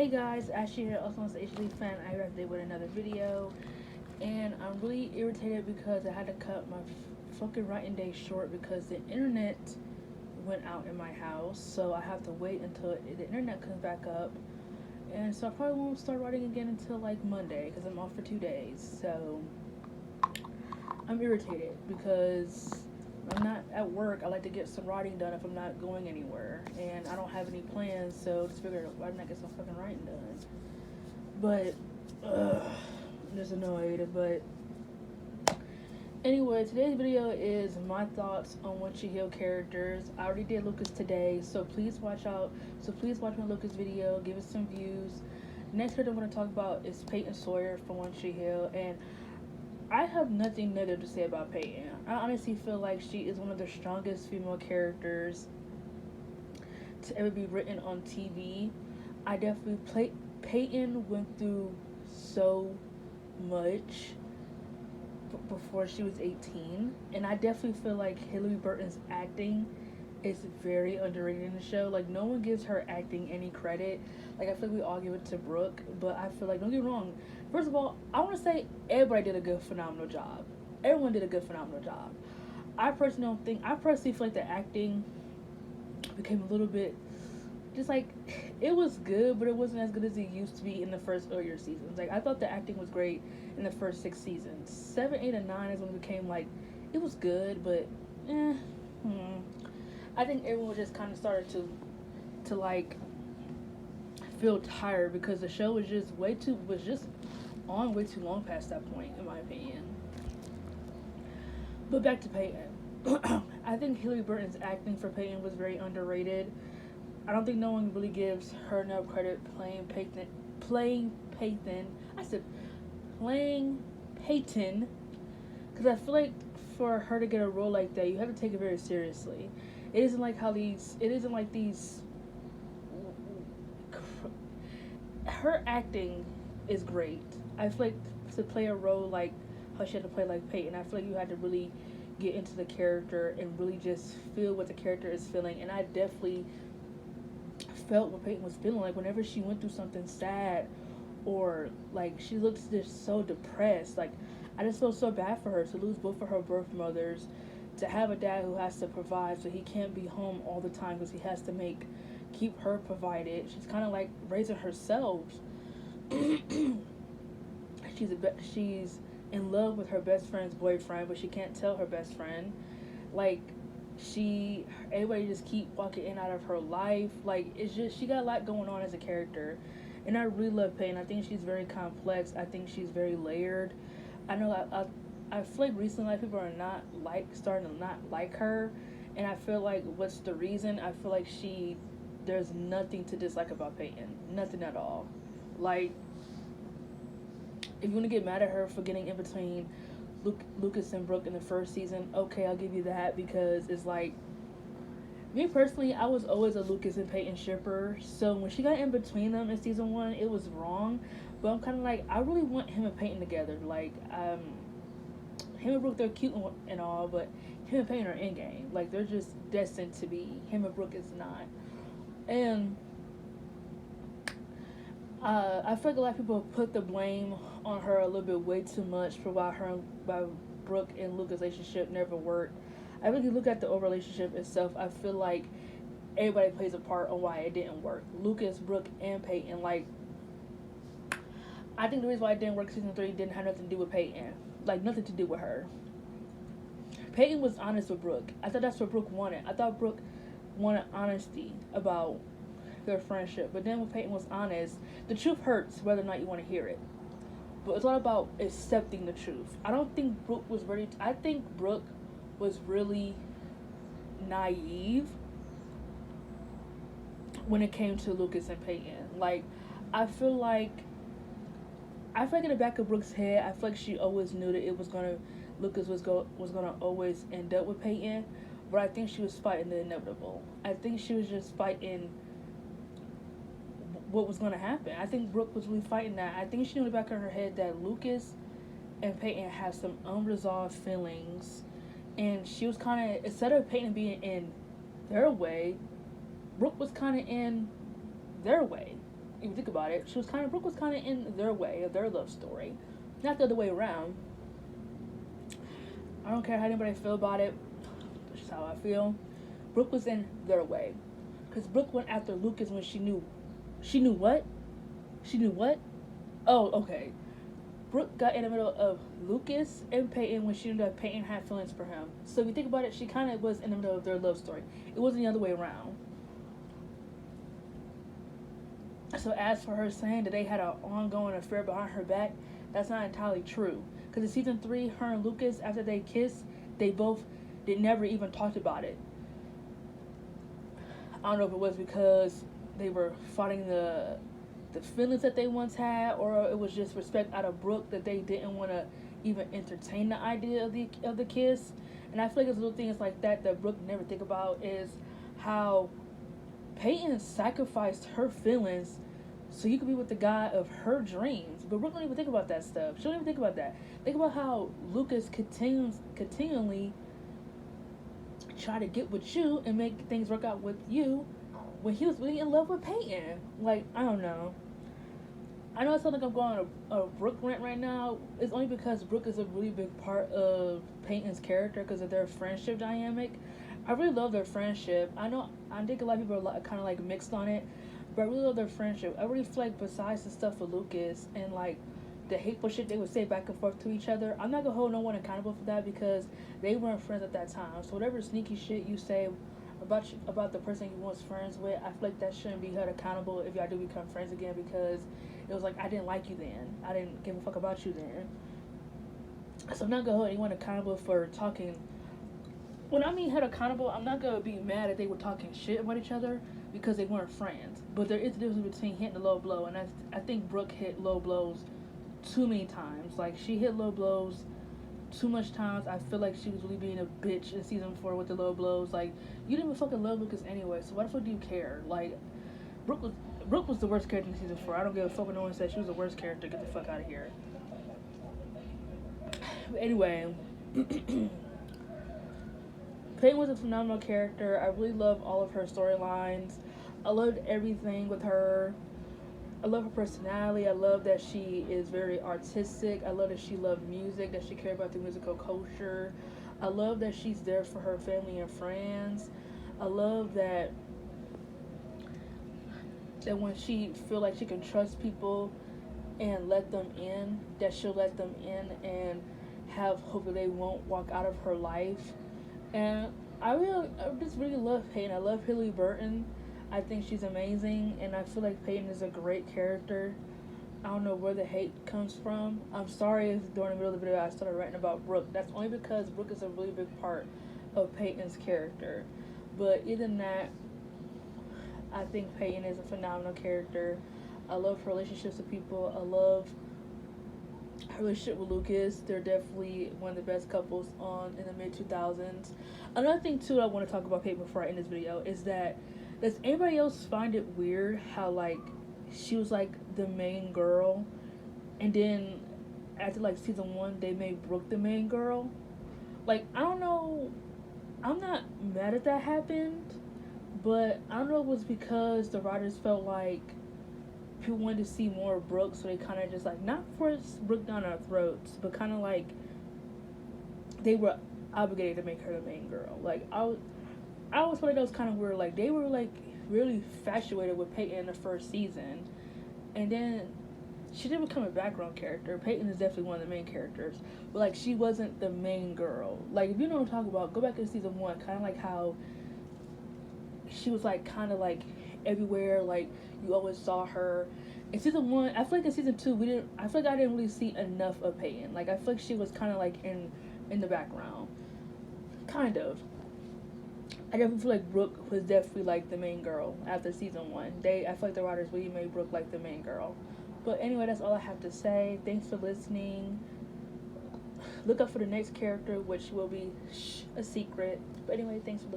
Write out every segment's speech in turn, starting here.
Hey guys, Ashley here, also known as HD Fan. I'm here today with another video, and I'm really irritated because I had to cut my fucking writing day short because the internet went out in my house, so I have to wait until the internet comes back up, and so I probably won't start writing again until like Monday because I'm off for 2 days. So I'm irritated because I'm not at work. I like to get some writing done if I'm not going anywhere, and I don't have any plans. So just figured, why didn't I get some fucking writing done? But I'm just annoyed. But anyway, today's video is my thoughts on One Tree Hill characters. I already did Lucas today, so please watch out. So please watch my Lucas video. Give it some views. Next character I'm going to talk about is Peyton Sawyer from One Tree Hill, and I have nothing negative to say about Peyton. I honestly feel like she is one of the strongest female characters to ever be written on TV. I definitely Peyton went through so much before she was 18, and I definitely feel like Hillary Burton's acting is very underrated in the show. Like, no one gives her acting any credit. Like, I feel like we all give it to Brooke, but I feel like, don't get me wrong, first of all, I want to say everybody did a good, phenomenal job. Everyone did a good, phenomenal job. I personally feel like the acting became a little bit, just like, it was good, but it wasn't as good as it used to be in the first earlier seasons. Like, I thought the acting was great in the first 6 seasons. 7, 8, and 9 is when it became, like, it was good, but, I think everyone just kind of started to like, feel tired because the show was just on way too long past that point, in my opinion. But back to Peyton. I think Hillary Burton's acting for Peyton was very underrated. I don't think no one really gives her enough credit playing Peyton. I said playing Peyton, because I feel like for her to get a role like that, you have to take it very seriously. It isn't like these. Her acting is great. I feel like to play a role like how she had to play like Peyton, I feel like you had to really get into the character and really just feel what the character is feeling. And I definitely felt what Peyton was feeling. Like, whenever she went through something sad, or like she looks just so depressed, like, I just felt so bad for her to lose both of her birth mothers, to have a dad who has to provide, so he can't be home all the time because he has to keep her provided. She's kind of like raising herself. She's in love with her best friend's boyfriend, but she can't tell her best friend. Like, everybody just keep walking in and out of her life. Like, it's just, she got a lot going on as a character, and I really love Peyton. I think she's very complex. I think she's very layered. I know I feel like recently, like, people are starting to not like her, and I feel like, what's the reason? I feel like there's nothing to dislike about Peyton. Nothing at all. Like, if you want to get mad at her for getting in between Lucas and Brooke in the first season, okay, I'll give you that, because it's like, me personally, I was always a Lucas and Peyton shipper, so when she got in between them in season 1, it was wrong, but I'm kind of like, I really want him and Peyton together. Like, him and Brooke, they're cute and all, but him and Peyton are in game. Like, they're just destined to be. Him and Brooke is not. And I feel like a lot of people put the blame on her a little bit way too much for why Brooke and Luke's relationship never worked. I really look at the overall relationship itself. I feel like everybody plays a part on why it didn't work. Lucas, Brooke, and Peyton. Like, I think the reason why it didn't work in season 3 didn't have nothing to do with Peyton. Like, nothing to do with her. Peyton was honest with Brooke. I thought that's what Brooke wanted. I thought Brooke wanted honesty about their friendship. But then when Peyton was honest, the truth hurts whether or not you want to hear it. But it's all about accepting the truth. I don't think Brooke was ready. I think Brooke was really naive when it came to Lucas and Peyton. Like, I feel like in the back of Brooke's head, I feel like she always knew that Lucas was gonna always end up with Peyton, but I think she was fighting the inevitable. I think she was just fighting what was gonna happen. I think Brooke was really fighting that. I think she knew in the back of her head that Lucas and Peyton had some unresolved feelings, and she was kind of, instead of Peyton being in their way, Brooke was kind of in their way. if you think about it, Brooke was kind of in their way of their love story, not the other way around. I don't care how anybody feel about it. That's just how I feel. Brooke was in their way, because Brooke went after Lucas when she knew what? She knew what? Oh, okay. Brooke got in the middle of Lucas and Peyton when she knew that Peyton had feelings for him. So if you think about it, she kind of was in the middle of their love story. It wasn't the other way around. So as for her saying that they had an ongoing affair behind her back, that's not entirely true. Because in season 3, her and Lucas, after they kissed, they never even talked about it. I don't know if it was because they were fighting the feelings that they once had, or it was just respect out of Brooke that they didn't want to even entertain the idea of the kiss. And I feel like it's little things like that Brooke never think about, is how Peyton sacrificed her feelings so you could be with the guy of her dreams. But Brooke don't even think about that stuff. She don't even think about that. Think about how Lucas continually try to get with you and make things work out with you when he was really in love with Peyton. Like, I don't know. I know it sounds like I'm going on a Brooke rant right now. It's only because Brooke is a really big part of Peyton's character because of their friendship dynamic. I really love their friendship. I think a lot of people are kind of like mixed on it, but I really love their friendship. I really feel like besides the stuff with Lucas and like the hateful shit they would say back and forth to each other, I'm not gonna hold no one accountable for that because they weren't friends at that time. So whatever sneaky shit you say about the person you once friends with, I feel like that shouldn't be held accountable if y'all do become friends again, because it was like, I didn't like you then. I didn't give a fuck about you then. So I'm not gonna hold anyone accountable for talking. When I mean held accountable, I'm not gonna be mad that they were talking shit about each other because they weren't friends. But there is a difference between hitting a low blow, and I think Brooke hit low blows too many times. Like, she hit low blows too much times. I feel like she was really being a bitch in season 4 with the low blows. Like, you didn't even fucking love Lucas anyway, so why the fuck do you care? Like, Brooke was the worst character in season 4. I don't give a fuck when no one says she was the worst character. Get the fuck out of here. But anyway, Peyton was a phenomenal character. I really love all of her storylines. I loved everything with her. I love her personality. I love that she is very artistic. I love that she loved music, that she cared about the musical culture. I love that she's there for her family and friends. I love that when she feel like she can trust people and let them in, that she'll let them in and have hope that they won't walk out of her life. And I just really love Peyton. I love Hilary Burton. I think she's amazing, and I feel like Peyton is a great character. I don't know where the hate comes from. I'm sorry if during the middle of the video I started ranting about Brooke. That's only because Brooke is a really big part of Peyton's character. But other than that, I think Peyton is a phenomenal character. I love her relationships with people. I love her relationship with Lucas. They're definitely one of the best couples in the mid-2000s. Another thing, too, I want to talk about Peyton before I end this video is that, does anybody else find it weird how, like, she was, like, the main girl, and then after, like, season 1, they made Brooke the main girl? Like, I don't know. I'm not mad at that happened, but I don't know if it was because the writers felt like people wanted to see more of Brooke, so they kind of just, like, not force Brooke down our throats, but kind of, like, they were obligated to make her the main girl. Like, I always felt like that was kind of weird. Like, they were, like, really infatuated with Peyton in the first season. And then she didn't become a background character. Peyton is definitely one of the main characters. But, like, she wasn't the main girl. Like, if you know what I'm talking about, go back to season 1. Kind of like how she was, like, kind of, like, everywhere. Like, you always saw her. In season 1, I feel like in season 2, I feel like I didn't really see enough of Peyton. Like, I feel like she was kind of, like, in the background. Kind of. I definitely feel like Brooke was definitely, like, the main girl after season 1. I feel like the writers really made Brooke, like, the main girl. But anyway, that's all I have to say. Thanks for listening. Look up for the next character, which will be a secret. But anyway, thanks for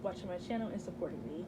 watching my channel and supporting me.